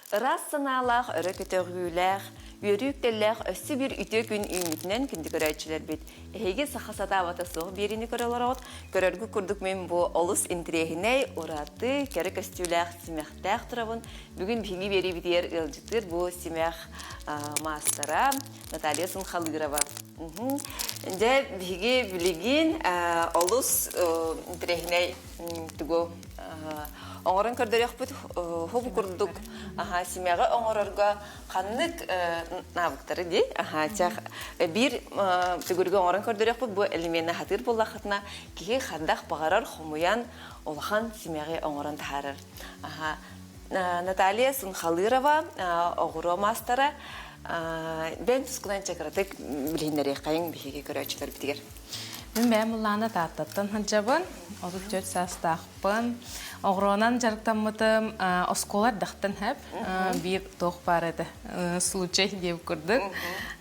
Рассаналах, өрөкөтөгүлэх, үйрүктеллэх өссү бир үтө күн үймүтүнөн күндү көрөчүлөр бит. Эге сахасата бата соқ берини көрөлөрөт. Көрөргү курдук мен бу олус интрехиней ураты кере көстүлэх симехтэх турабын. Бүгүн биги бери битер ылжытыр бу симех мастера Наталья Сунхалырова. Же биги билигин олус интрехиней тугу оңорон көрдөрөк бут хоб курдук симеге оңорорго каннык навыктары ди чак бир түгүргө оңорон көрдөрөк бут бу элементне хатыр буллахатна киги хандах багарар хомуян олхан симеге оңорон таарыр Наталья Сунхалырова огуро мастера бен тускунан чакырдык билиннери кайын биге көрөчүлөр битигер Мен мулланы таттаттан ханжабын, 34 састақпын. Оғыронан жарықтамытым, осколар дақтан әп, бір тоқ бар еді. Случай деп көрдік,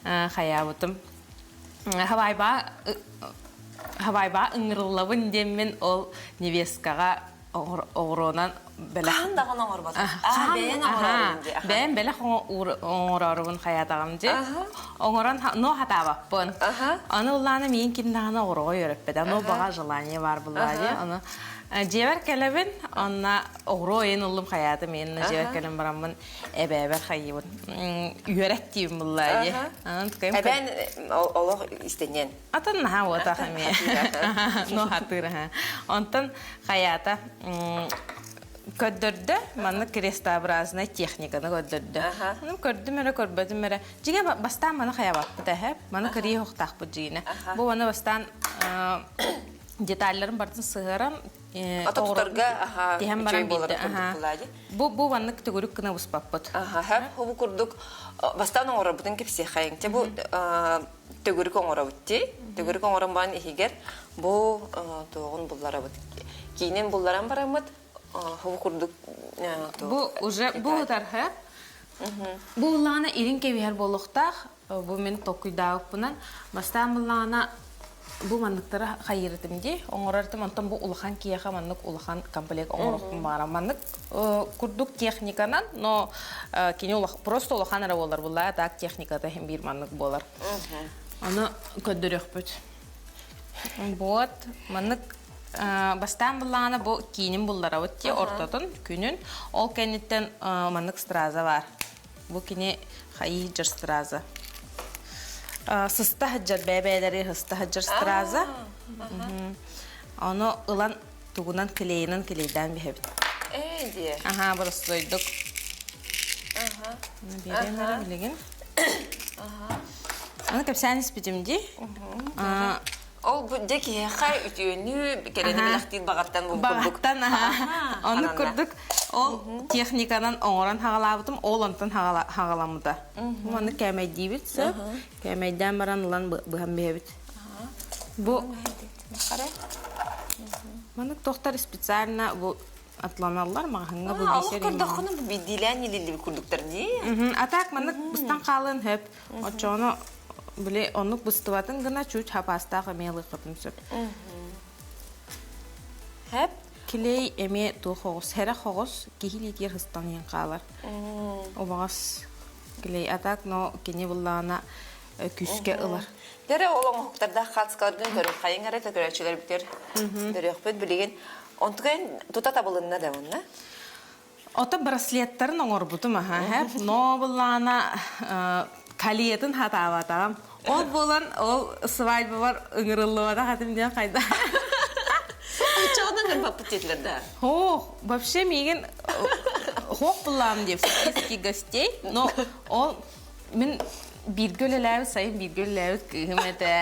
қаябытым. Хавайба ұңырылабын демен ол невескаға оғыронан бәлі. Қандағын оңыр бады? Бәйін бәлі оңырарыбын қаятағым де. Оңыран но хатабаппын. Аны ұлланы мен кендағына оғырға өріппеді. Аны баға желание бар бұлады. Жевер кәлебін, онна оғыры ойын ұлым қаяты мен жевер кәлем барамын әбәбәр қайыбын. Үйереттейім бұлады. Әбән олық істенен? Атын наға отақ әме. Но хатыр. Онтан қаята көддөрдө, маны крестообразная техниканы көддөрдө. Көрдүм өрө көрбөдүм өрө. Жиге бастан маны хаябаппы тәһәп, маны кырый хоқтақпы жигине. Бу маны бастан детальларын бардын сыгырам. Атоқтарга тем барам бидде. Бу маны түгүрүк кына успаппыт. Һәп бу курдук бастан оңора бутын кепсе хайын. Те бу түгүрүк оңора бутти. Түгүрүк оңоран бан ихигер бу тоғын буллара бут. Кейинен булларан барамыт. Бу уже бу тарха. Бу лана ирин кебер болохтах, бу мен токуйдаапынан бастан булана бу мандыктара хайырытымди, оңорартым антон бу улахан кияха мандык улахан комплект оңорокпун бара мандык курдук техниканан, но кини просто улахан ара болар булла так техникада хем бир мандык болар. Аны көддөрөкпүт. Вот мандык бастан булланы бу кийинин буллара өтте ортотун күнүн ол кенеттен мандык страза бар. Бу кини хайы жыр страза. Сыста хаджар бәбәләре хыста хаджар страза. Аны ылан тугунан клейнен клейдан бихеп. Ди. Бурасы дойдук. Беремер билеген. Аны капсан испитимди. Ол бу деки хай үтүнү келени милахтин багаттан бу курдук. Багаттан аны курдук. Ол техниканан оңоран хагалабытым, ол онтан хагаламыда. Маны кәмәй дибитсе, кәмәйдән баран улан быгам бебит. Бу маны тохтар специально бу атланалар магынга бу бисер. Ол курдукны бу бидилән илли курдуктар ди. Атак маны бустан калын хөп. Очоно Биле онук быстыватын гына чуть хапастағы мелы қытын сөп. Хэп килей эме ту хоғыз, хәрі хоғыз кехилетер хыстан ең қалар. Обағас килей атак, но кене бұллағына күске ылар. Дәрі олың ұқтарда қатсқалардың көріп қайын әрі көрәчілер біттер дөрек бөт білеген. Онтығын тұта табылынна да онна? Ота браслеттарын оңыр бұтым, но бұллағына калиетін хатаватағам. Ол болан, ол свадьбы бар ыңырылуада қатым ден қайда. Чоғынан көр баппыт етілерді? Вообще меген хоқ бұлам деп, списки гостей, но ол мен биргөл әләуі сайын биргөл әләуі күйім әді.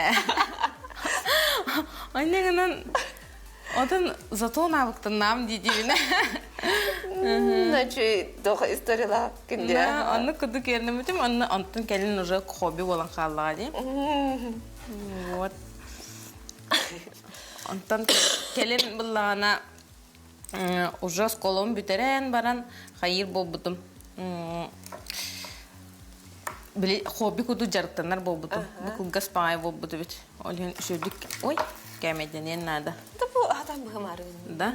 Айнегінен одан зато навыктан нам дедевіне. Значит, доға историялар күнде. Оны күді керінім өтім, онтын кәлін уже хобби болан қалыға дейм. Вот. Онтын кәлін бұлағына уже сколым бүтерен баран қайыр бол бұдым. Хобби күді жарықтанар бол бұдым. Бұқыл ғаспағай бол бұды бет. Олен үшірдік. Ой, кәмеденен нада. Да бұл адам бұғым ары. Да.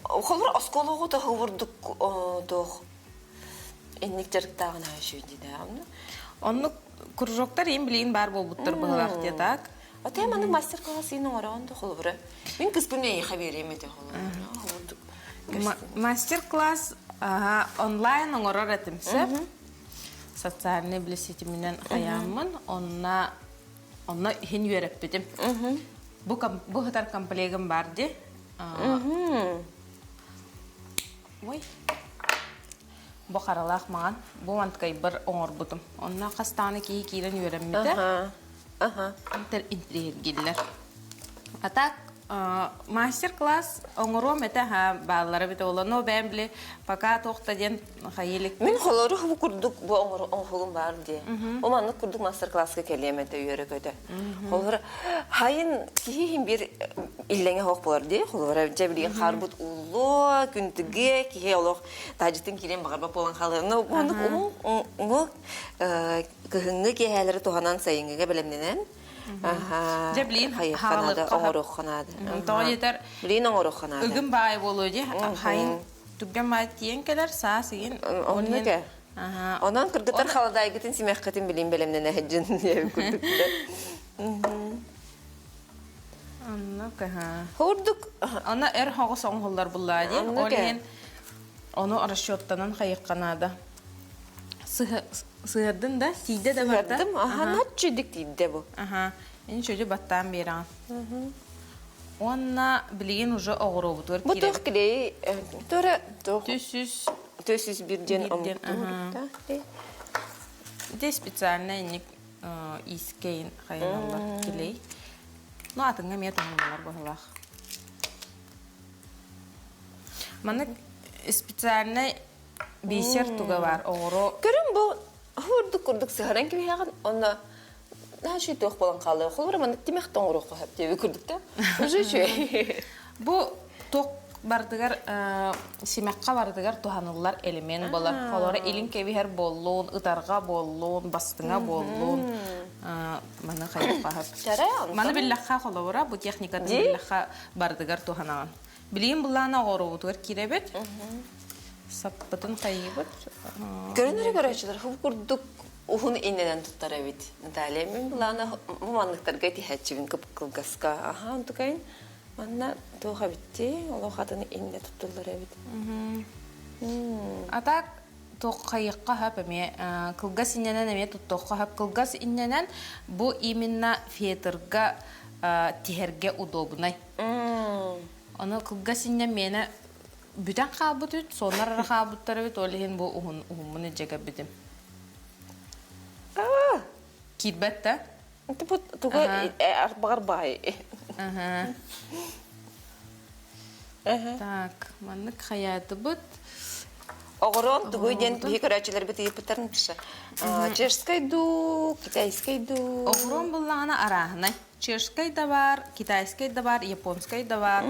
Холор оскологу да ховурдук тох. Энник жарыктагын ашуйди да. Онны кружоктар им билин бар болбуттар быгылак те так. Оте маны мастер-класс ин орон да холбура. Мен кыспымне хаберем эте холбура. Мастер-класс онлайн оңорор этимсе. Социальный блесити менен хаямын. Онна хин юреп битим. Бу хатар комплегим бар ди. Ой. Бу харалах маған. Бу манткай бір оңор бутум. Онна қастаны кирен юреммите. Антер интригиллер. Атак мастер-класс оңором эте баллары бите ола. Но бәм биле пока тоқта ден хайелик. Мен холору бу курдук бу оңорум бар ди. О манны курдук мастер-класска келемете юрек өтө. Холор хайын кихин бир иллеңе хок болар ди. Холор жабилген харбут улу күнтүгө кихе олох тажитин кирен багарба болан халыны. Бу кыһыңгы кехелери туханан сайынгыга белемненен. Жаблин халык оңорох ханады. Тойтер Блин оңорох ханады. Үгүн бай болу ди. Хайын түгген бай тиен келер са сигин. Оннуга. Онан кыргытар халадай гитин симехкатын билин белемнене хеджин дип күрдүктө. Оннуга. Хордук. Ана хогос оңголлар булла ди. Олен ону расчёттанан хайыкканада. Сыгырдын да, сийде де бар да. Начудик дейді бұл. Мен шөже баттан беран. Онна білген уже оғыру бұтыр. Бұл тоқ келей, төсіз бірден омықтың. Де специально енек искейін қайыналар келей. Ну, атыңа мет оңылар бұғылақ. Маны специально бейсер туға бар, оғыру. Көрім бұл Хурдук сыгаран кеби яган онда наши тох болан калы. Холбар мен тимехтон урок хап деп күрдүк да. Уже чөй. Бу ток бардыгар симекка бардыгар туханылар элемент болар. Холора илин кеби хер боллун, ытарга боллун, бастыңа боллун. Маны хайпа хап. Маны биллахка холора бу техника биллахка бардыгар туханаган. Билим булана горубутур киребет. Саппатын хайыбыт. Көрінері көрәчілер, бұл күрдік ұғын иннеден тұттар әбет. Наталья, мен бұлана мұманлықтарға тихәтчівін көп қылғасқа. Аха, ұнтықайын, манна тоға бітті, олы қатыны инне тұттылар әбет. Атак, тоқ қайыққа хап әме, қылғас инненен әме тұттоққа хап. Қылғас инненен бұл именно фетірға тихерге удобынай. Оны қылғас иннен мені бүтән қабыт үт, сонар қабыттар үт, олығын бұл ұғымыны жеге бідім. Китбәт та? Бұл тұға бағар бай. Так, маннык қаяты бұд. Оғырон тұғой ден тұғи көрәчілер біті епітарын піша. Чешскай ду, китайскай ду. Оғырон бұллағына арағынай. Чешскай да бар, китайскай да бар, японскай да бар.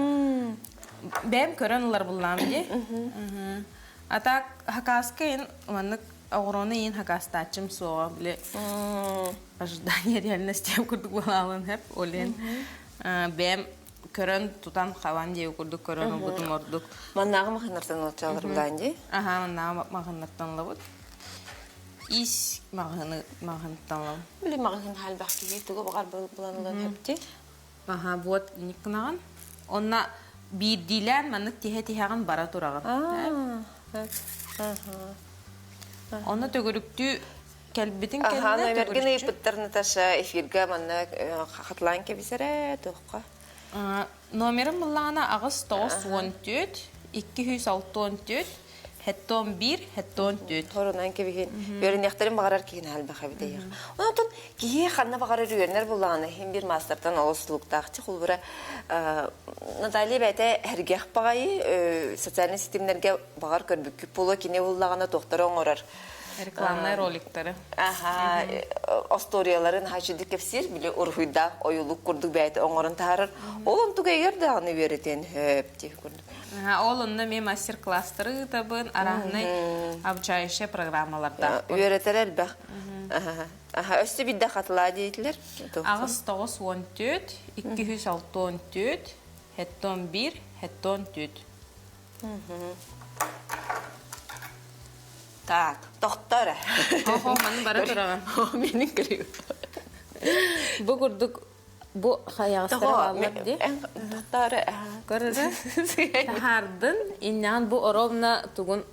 Бәм көрін ұлар бұллам де. Атак хакаскайын, маннык оғыроны ең хакастачым соға біле. Ожидание реальности күрдік болалын хәп, олен. Бәм көрін тұтан қаван дейі күрдік, көрін ұғытым ордық. Маннағы мағыныртан олчалар бұлан де? Маннағы мағыныртан лабыд. Ис мағыныртан лабыд. Біле мағын хәл бәқкеге тұғы бағар бұлан ұлан хәп де? Бұд никнаған. Онна bir dilen manık tihe-tihağın bara turağın. Onu tögürüktü kelbitin kendine tögürüktü. Aha, nömergini yapıtlarını taşa efirga manık xatlan kebisere toğqa. Nomerim bullağına ağız 914, 264, 71, 74. Horondan kebigen. Öğreneklerin bağırar ki hal baxa bir deyik. Ondan kiye xanna bağırır öğrenler bullağına hem bir masterdan olasılıqtaqçı xulbura Nataliya bəydə hergah bağayı sosyal sistemlərə bağır körbük küp bulu kine bullağına doktora oğurar. Reklamlar rolikleri. Aha, astoriyaların haçidik kefsir bile urhuyda oyuluk kurduk bəydə oğurun tarır. Olun tuğa eger de anı vereten höp deyip kurduk. Olunna men master-klassları tabın arağını обучающий программаларда. Öğreteler bak. Aha, östü bir de katıla deydiler. Ağız 914, 264, 71, 74. Так, доктора. Хо, мен бара турам. Менин кирүү. Бу курдук бу хаягастар баллар ди. Доктора. Көрөрө. Тахардын иннан бу оровна тугун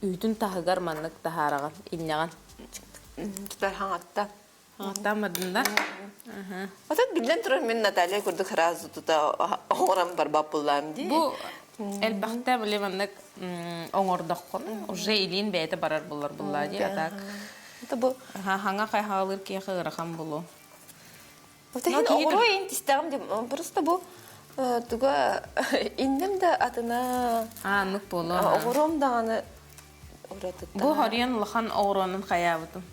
үйтүн тахыгар маннык тахараган иннаган. Тутар хаңатта. Атамадында. Отат билен турар мен Наталья курдук разу тута орам бар бапуллам ди. Бу элбахта биле маннык оңордоккон уже илин бейте барар булар булла ди атак. Это бу. Хаңа кайхалыр ки хыгырхан булу. Вот это огрой интистагам ди. Просто бу туга индем да атына. Нук болу. Огром даганы уратыт. Бу хариян лахан огронун хаябытым.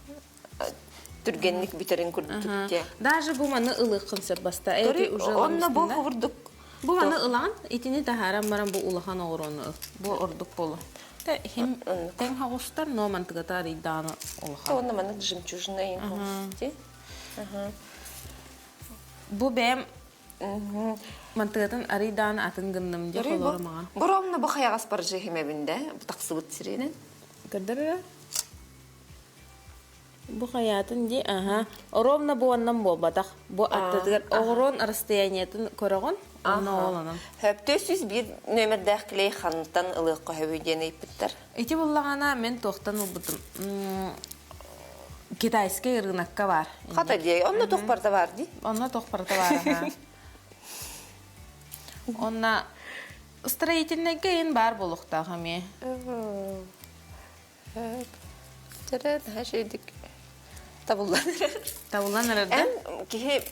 Түргенник битерин курдук те. Даже бу маны ылык кынсып баста. Эти уже онна бу хурдук. Бу маны ылан, итини тахарам барам бу улахан огрону. Бу ордук болу. Те хим тең хагустар но мантыгатар иданы улахан. Онна маны жемчужная инкости. Бу бем мантыгатын аридан атын гынным де холор мага. Боромна бу хаягас бар жехимебинде, бу таксыбыт сиренен. Кырдыр. Бу хаятын ди, Оромна бу аннан болбатак. Бу аттыгар огрон расстояниятын көрөгөн, анна оланам. Хөптөсүз бир нөмердәк клей ханттан ылык кахыбыден ипиттер. Ити буллагана мен тохтан убутум. Китайский рынокка бар. Хата ди, онна тохпарда бар ди. Онна тохпарда бар. Онна строительныйга ин бар болукта хами. Терет хашедик. Табулан арада. Эм ки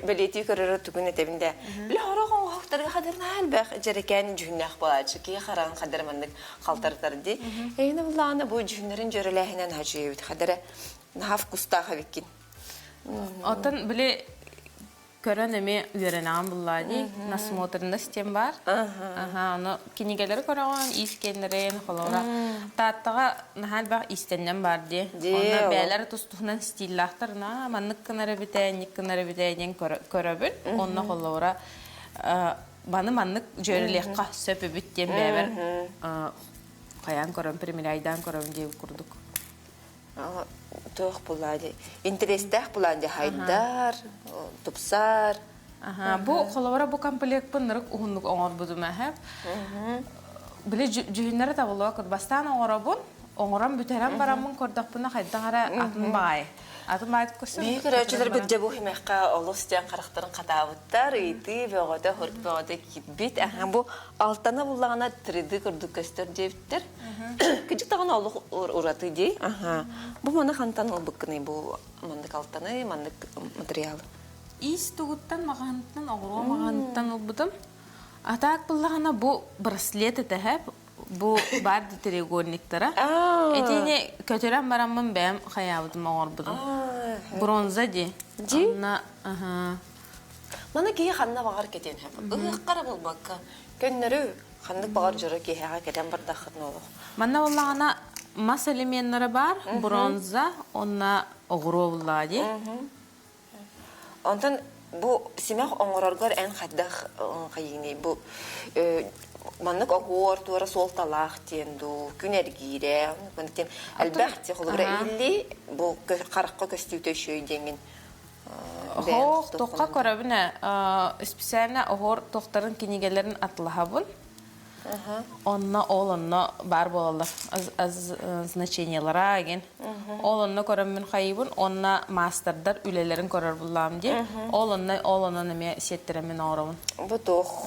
белети көрөрө түгүн этебинде. Биле орогон хактарга кадырна албак жерекен жүннак баачы ки харан кадырмандык калтартар ди. Эйне буланы бу жүннөрүн жөрөлөһүнөн хажыйбыт кадыры нахав кустага викин. Отан биле көрөн эми үйренаган буллади. Насмотрында систем бар. Аны кинигелер көрөгөн искендерен холора. Таттага нахалбак истеннен бар ди. Аны бәләр тустугунан стиллахтарна маннык кынары битәйен көрөбүн. Онна холора баны маннык жөрөлекка сөпү биттен бәбер. Каян көрөн премирайдан көрөн деп курдук. Тох булади. Интерестах булади хайдар, тупсар. Бу холора бу комплект пынырык угунлук оңор будума хеп. Биле жүһүннәре табылып бастан оңоробун, оңорам бүтерәм барамын кордакпына хайдагара атын бай. Атын бай көсөм. Бий көрөчүлөр бит жабу химекка олус тян карактарын катабыттар, ити бөгөтө хөртбөгөтө китбит. Бу алтана буллагана 3D көрдүк көстөр дептер. Кичик тагын олук ураты ди. Бу мана хантан олбукны бу мандык алтаны, мандык материалы. Ис тугуттан магантан огро магантан олбудум. Атак буллагана бу браслет этеп, бу бар треугольниктара. Этине көтөрөм барамын бем хаябытым огорбудум. Бронза ди. Анна Мана ки ханна багар кетен хеп. Ыккара булбакка. Көннөрү хандык багар жөрө ки хага кетен бар дахытны олук. Манна буллагана мас элементтери бар, бронза, онна огро буллади. Онтан бу симах оңороргор эн хаддах кайыны бу маннык огор туара солталах тенду күнергире мантем албахти холбра илли бу каракка көстүтө шөйдеңин Хох токка көрөбүнө специально огор токтарын кинигелерин атлахабын. Онна олонно бар болалар аз значениялара аген. Олонно көрөмүн хайыбын, онна мастердар үлелерин көрөр булам ди. Олонно неме сеттеремин оробун. Бу тох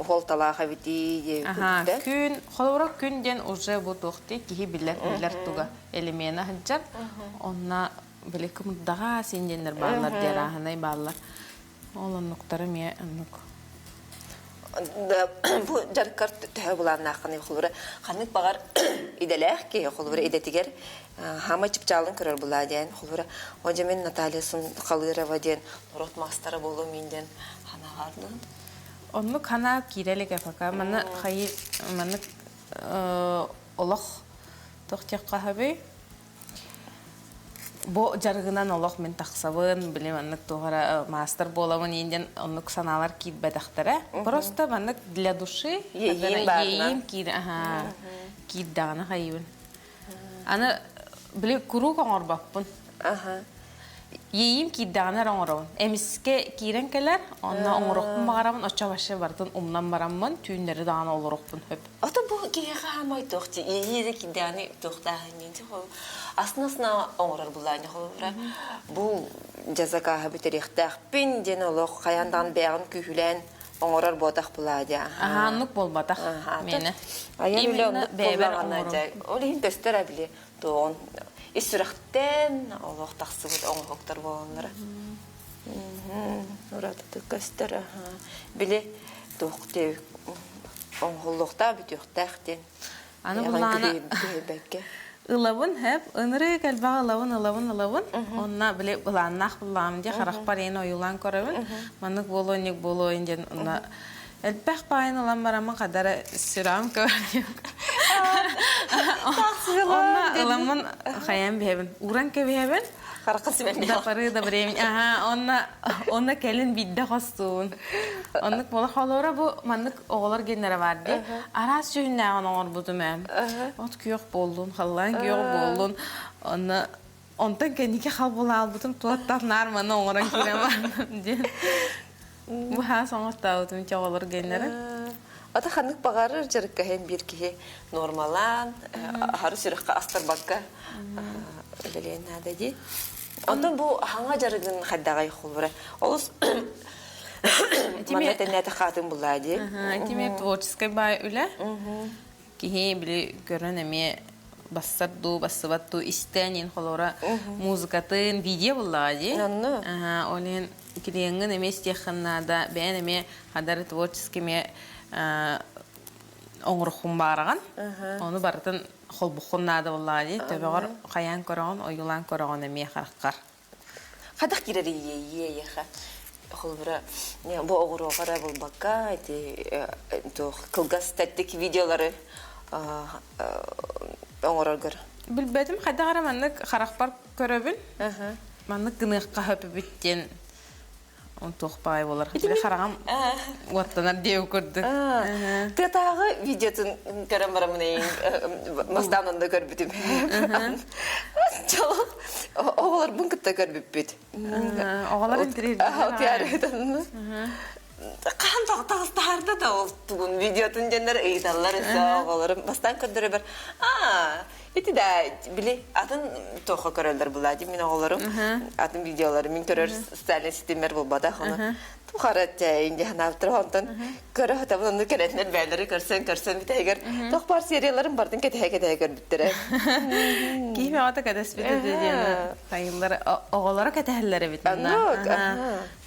холталаха бити де. Күн, холора күнден уже бу тохти ки билер туга элемена хаджар. Онна билек муддага сенденер барлар дераханай барлар. Олонноктары ме аннык. Бу жаркар тө буларна ханы холора ханнык багар иделех ки холора идетигер хама чипчалын көрөр буладен холора Ожемен Наталья Сун Калырова ден рот мастары болу менден ханагарды. Онну хана кирелеге фака мана хай мана олох тохтяк кахабы бо жаргынан олох мен тахсабын, билем аннык тугара мастер боламын инден оннук саналар кийбедахтара. Просто маннык для души Ейим кийд, ага. Кийдагана хайыбын. Аны биле куру коңорбаппын. Ага. Ейим кийдагана роңорабын. Эмиске кийрен келер, онна оңорокпун багарабын, оча башы бартын умнан бараммын, түйүннери дагана олорокпун хөп. Ото бу кега хамай тохти. Ейиде кидани тохтаһынын хо. Аснасына оңорор буланы холра. Бу жазака битерихтах пин денолог каяндан бягын күһүлән оңорор ботак буладя. Ага, нук болбатах мени. Именно бебер оңорор. Олин төстөр биле тоон. Исрахтен Аллах тахсыбыт оңгоктор болонлары. Ураты көстөр. Биле тохте оңголлукта бүтүктәхтен. Аны буланы ылабын хеп, ыныры калбага ылабын. Онна биле буланнах булам ди харахпар ен оюлан көрөбүн. Манык болоник болоин ден онна элбэх байын улам барамын кадары сүрам көрөбүн. Онна ыламын хаян бебин. Уран кебебин. Харакасы мен. Да пары да времени. Ага, онна келин бидде хостун. Оннук бола холора бу маннык оголор генере барды. Арас жүйүннаган оңор бутумен. От күйөк болдун, халлан күйөк болдун. Онна онтан кенике хал бола албутум, туаттар нарманы оңоран кирем. Бу ха соңоста утум чоголор генере. Ата ханнык багары жарыкка hem bir kihe normalan, harı sürükka astarbakka öleyen nada di. Ondan bu hanga jarıgın haddagay xulura. Olus Манете нете хатын булады. Тиме творческий бай үле. Кихи били көрөн эме бассарду, бассыбатту истенин холора музыкатын видео булады. Олен киреңин эме стеханнада бен эме хадар творческий ме оңрухун бараган. Оны бартын холбухуннада булады. Төбөгөр каян көрөгөн, оюлан көрөгөн эме хараккар. Хадак кирери ха. Холбура не бу огуро кара булбакка то кылгас таттык видеолары оңорогор. Билбетим хадагара маннык харакпар көрөбүн. Маннык гыныгка хөпү биттен он тохпай болар. Бир харагам оттанар деп көрдүк. Тетагы видеотун көрөм барамын мастанда көрбүтүм. Чолок оголор бункытта көрбүппүт. Оголор интерьерде. Кандай тагыстарда да ол тугун видеотун жендер ыйдалар оголорум бастан көрдөрө бер. Эти да били атын тохо көрөлдөр булады мен оголорум атын видеолору мен көрөр сталин системер болбада хана. Тухарат инде ханавтыр онтон көрө табын керетнер бәлери көрсөң битегер тохпар серияларын бардын кете көрбүттөр. Кийме ата кадас битеден тайылдар оголора кетеллери бит.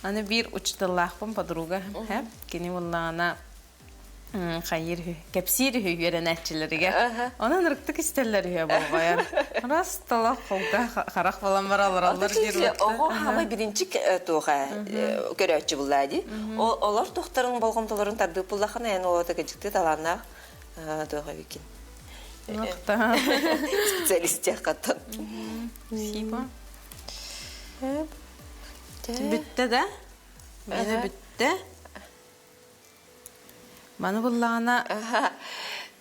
Аны бир учтыллахпын подруга, һәм кини буллана хайыр кепсир үйренәтчиләргә. Анан рыктык истәлләр һәм булган. Расталак холга харак балам баралар алар дирәк. Ого, һәм беренче тога көрәче булады. Олар тохтарын болгомдоларын тарды буллахана, яны ота кечикте таланна тога викин. Нокта. Специалист яктан. Сиба. Битте да? Менә битте. Маны буллана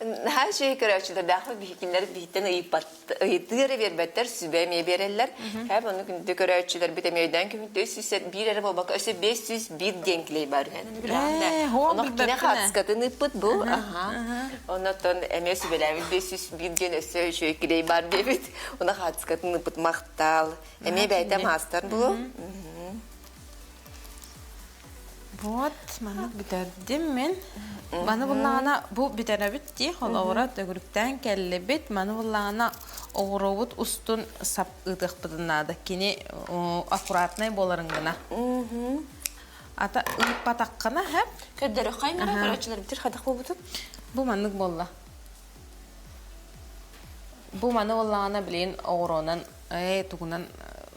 her şey körəçlər daxil bihikinlər bihitdən ıyıtdırı verbəttər sübəməyə berəllər. Həm onu gündə körəçlər bitəməydən kündə 401 ərə bolbaq, ösə 501 denkley var. Onu kinə xatskatını pıt bu. Ondan əmək sübələri 501 den ösə şöykiley var bebit. Ona xatskatını pıt maqtal. Əmək bəytəm hastar bu. Вот, маннык битердим мен. Маны буллагана бу битеребит ди, холовра төгүрүктөн келлебит. Маны буллагана огоробут устун сап ыдык быдынада. Кини аккуратный боларын гына. Ата ыйып батаккана хеп. Көддөрө каймара көрөчүлөр битир хадак болбутуп. Бу маннык болла. Бу маны буллагана билен огоронан, тугунан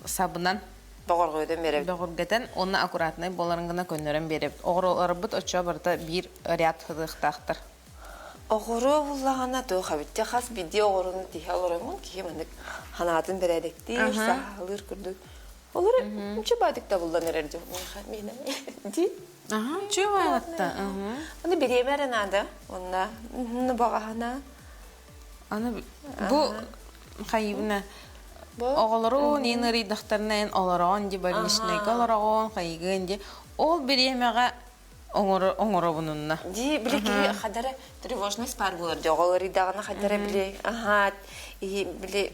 сабынан Bağırgıdan berip. Bağırgıdan onu akkuratnay bolарын gına könörün berip. Oğurlar bud oça barda bir riyat hıdıqtaqtır. Oğuru bullağına doğu bitti. Xas video oğurunu diye olurum ki hemen Ханатын бередектир, сахалыр күрдүк. Олар үчү бадыкта булдан эрерди. Мени ди. Ага, чуватта. Аны биремерен ада. Онна багахана. Аны бу хайыбына оголору ненери дахтарнан олорон ди больничный олорон хайгын ди. Ол биремега оңоро бунунна. Ди билеки хадара тревожность бар булар. Оголори дагына хадара биле. Ага, и биле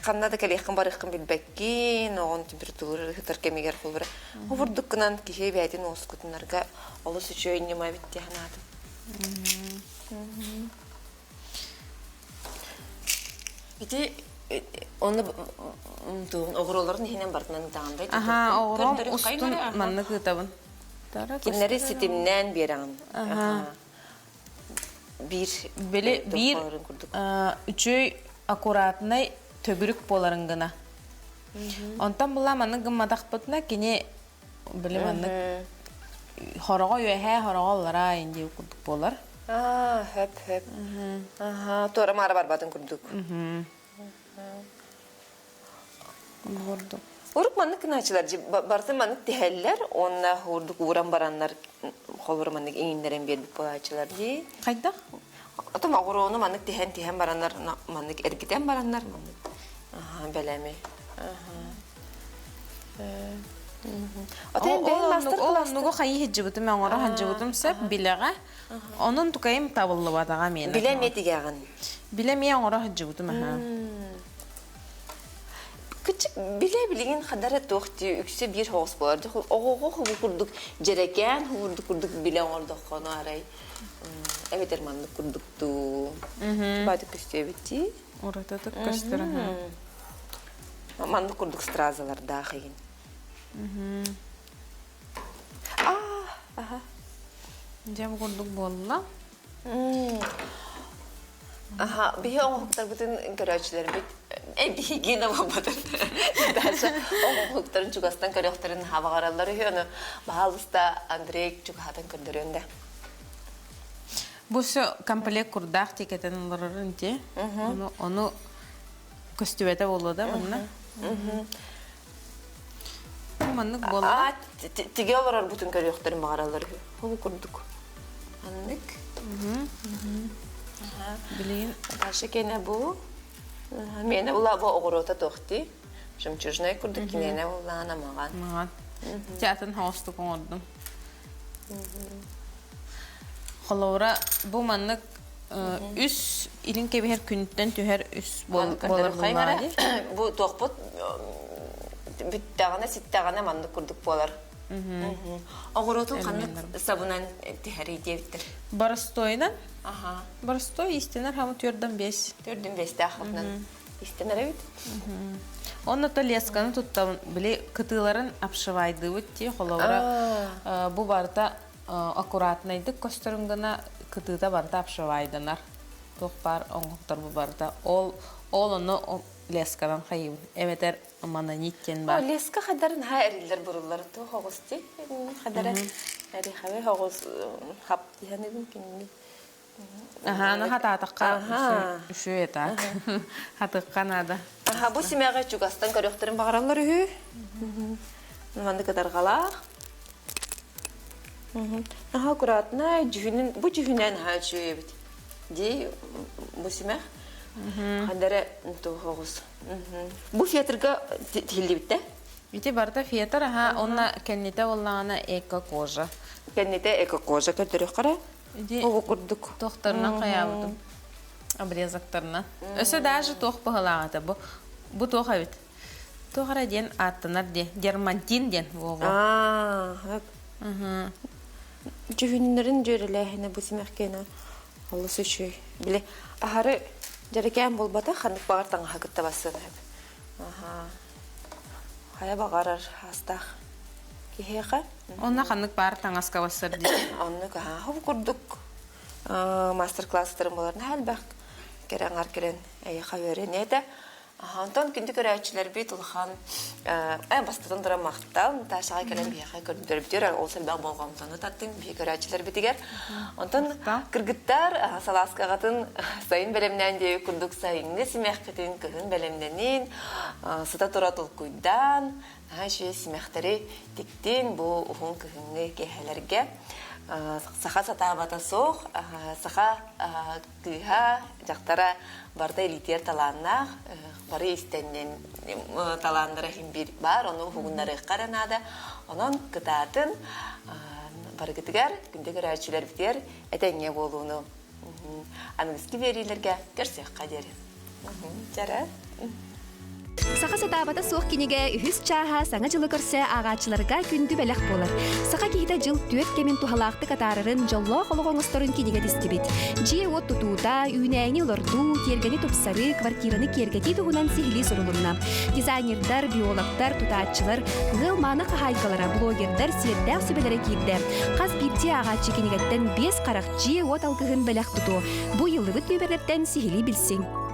канада келехин барыхын билбеккин, огон температура хитаркемигер булбара. Овурдуккынан кихе бәйтин оскутунарга олус үчөй нема битти ханады. Ити оны огоролорун хинен бартынан дагандай. Ага, огором устун манны кытабын. Кинleri sitimden bir an. Bir üçüy аккуратный төгүрүк боларын гына. Онтан була маны гыммадакпытна кини биле маны хорого юэхэ хороголлара инди курдук болар. Höp. Тора мара барбатын курдук. Курдук. Урuk manlık kınaçılar, barsı manlık teheller, onunla hurduk uğran baranlar, kolur manlık eğinlerin bir boğaçılar diye. Kayda? Atam ağır onu manlık tehen baranlar, manlık ergiten baranlar manlık. Aha, belemi. Nugu xayı hiccibutum, ben ora hiccibutum sep bilega. Onun tukayım tabıllı batağa meni. Bilemedi gağın. Bilemeyen ora hiccibutum. Küçük bilebilin kadar tohti yüksek bir hoş vardı. Oğu kurduk cereken kurduk bilen orada konu aray. Evet ermanlık kurduktu. Batık küçüğe bitti. Orada da kaçtıra. Manlık kurduk strazalar dahil. Aha. Cem kurduk bolla. Aha, bir hukuklar bütün görevçiler bit. Bir yine babadır. Daha o hukukların çukastan görevlerin hava kararları onu bahalısta Andrei çukadan gönderiyordu. Bu şu komplek kurdak tiketen onların ki onu kostümete oldu da bunlar. Manlık bolla. Tige olarak bütün görevlerin mağaraları. Hukuk kurduk. Anlık. Bilin. Karşı kene bu. Mene ula bu oğrota tohti. Şimdi çözüne kurduk ki mene ula anamagan. Magan. Zaten hasta kondum. Xolora bu manlık üs ilin kebi her künden tüher üs bolar. Bu tohput bittağına sittağına manlık kurduk bolar. Oğrotun kanlık sabunan teheri devdir. Barastoydan. Aha. Barastoy istener hamı törden 5. Törden 5 dağıpnan. İstener evet. Onu da leskаны tuttam bile kıtıların apşıvaydı ötti xolora. Bu barda akkuratnaydı kostörüngana kıtıda barda apşıvaydınar. Toqpar oңuqtar bu barda. Ol onu leskadan xayıb. Eveter mana nitten bar. O leska xadarın ha eriller burulları to hoğusti. Xadara eri xabe hoğus hap yani mümkün. Aha, ana hatatakka şu etak. Hatakkanada. Aha, bu simaga çugastan görüktürün bağıralları hü. Mandı kadar qalaq. Aha, kuratna bu cühünen ha çüye bit. Di bu simag. Xadara to hoğus. Bu fiyatırga tildi bitti. Biti barda fiyatır ha onna kennete ollana eka koja. Kennete eka koja kötürü qara. O kurduk. Tohtarına kayabıdım. Abrezaktarına. Öse даже toh pahalağıda bu. Bu toh evet. Tohara den attınar de. Germantin den. Hep. Cühünlerin cörelehine bu simekkene. Allah söçüy. Bile aharı cereken bolbata xanık bağırtan haqıtta basın hep. Haya bağarar hastaq. Kiheqa? Onna xanık bağırtan aska basır de. Onluk ha kurduk. Master class'ların bolarına hal bak. Keren arkeren ayağa öğrenedi. Онтон күнді көрәтчілер бейт ұлған бастатын тұра мақтал, ташыға кәлем бейіға көрдір бітер, ол сәлбәқ болғамтаны таттың бей көрәтчілер бітігер. Онтон кіргіттар саласқағатын сайын бәлемнен де күрдік сайынғы семәқкетін күхін бәлемненен, сұта тұра тұлқуйдан, жүйе семәқтері тіктен бұл ұғын күхінгі кәхәлерге. Саха сатабата соқ, саха кыха жақтара барда элитер таланнақ, бары истеннен таландары химбир бар, оны хугуннары қаранады. Онын кытатын бары кытыгар, күндегір әчілер бітер, әтәңе болуыны. Аныңызки верилерге көрсек қадері. Жара. Саха сатабата суох кинеге үхүс чааха саңа жылы көрсө агачыларга күндү белек болар. Саха кихита жыл түөт кемин тухалаакты катаарарын жоллоо хологоңосторун кинеге дистибит. Жие от тутуута, үйнээни лорду, тергени тупсары, квартираны кергети тугунан сихили сурулунна. Дизайнердар, биологтар, тутаатчылар, гыл маана кахайкалара, блогердар, сиэрдээх сүбелere киирде. Каз бирти агачы кинегеттен 5 карак жие от алгыгын белек туту. Бу йылыбыт биберлерден сихили билсиң.